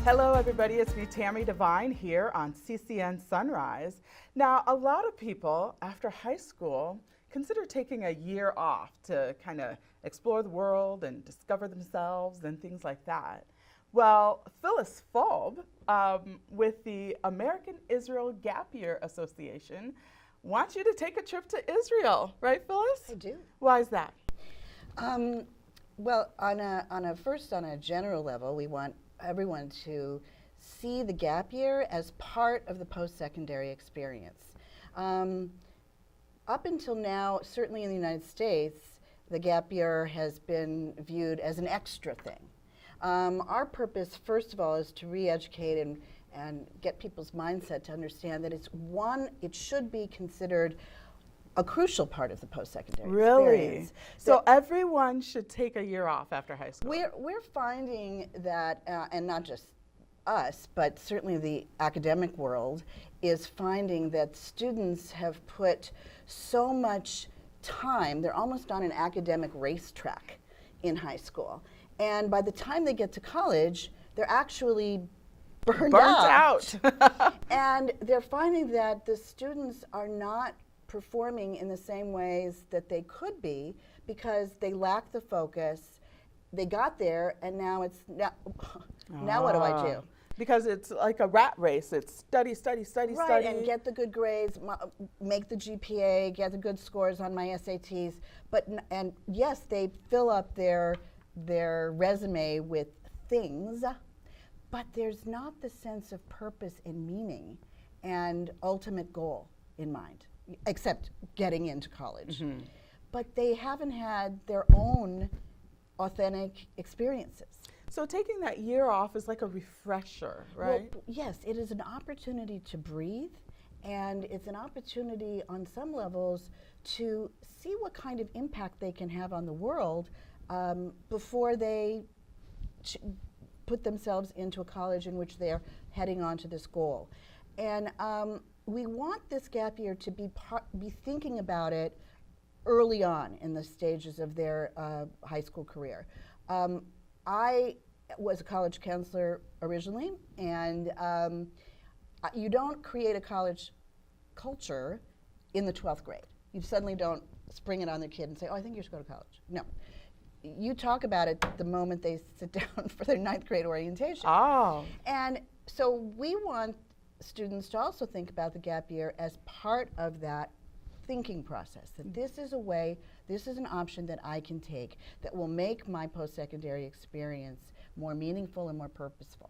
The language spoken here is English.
Hello everybody, it's me Tammy Devine here on CCN Sunrise. Now a lot of people after high school consider taking a year off to kind of explore the world and discover themselves and things like that. Well, Phyllis Folb with the American Israel Gap Year Association wants you to take a trip to Israel, right Phyllis? I do. Why is that? Well, on a general level, we want everyone to see the gap year as part of the post-secondary experience. Up until now, certainly in the United States, the gap year has been viewed as an extra thing. Our purpose, first of all, is to re-educate and get people's mindset to understand that it should be considered a crucial part of the post-secondary experience. So everyone should take a year off after high school? We're finding that, and not just us, but certainly the academic world is finding that students have put so much time, they're almost on an academic racetrack in high school. And by the time they get to college, they're actually burnt out. And they're finding that the students are not performing in the same ways that they could be because they lack the focus. They got there and now it's, now what do I do? Because it's like a rat race. It's study, study, study, right, study. And get the good grades, make the GPA, get the good scores on my SATs. And yes, they fill up their resume with things, but there's not the sense of purpose and meaning and ultimate goal in mind, except getting into college. Mm-hmm. But they haven't had their own authentic experiences. So taking that year off is like a refresher, right? Well, yes, it is an opportunity to breathe, and it's an opportunity on some levels to see what kind of impact they can have on the world before they put themselves into a college in which they're heading on to this goal. And we want this gap year to be thinking about it early on in the stages of their high school career. I was a college counselor originally, and you don't create a college culture in the 12th grade. You suddenly don't spring it on the kid and say, oh, I think you should go to college. No. You talk about it the moment they sit down for their 9th grade orientation. Oh. And so we want students to also think about the gap year as part of that thinking process, that this is a way, this is an option that I can take that will make my post-secondary experience more meaningful and more purposeful.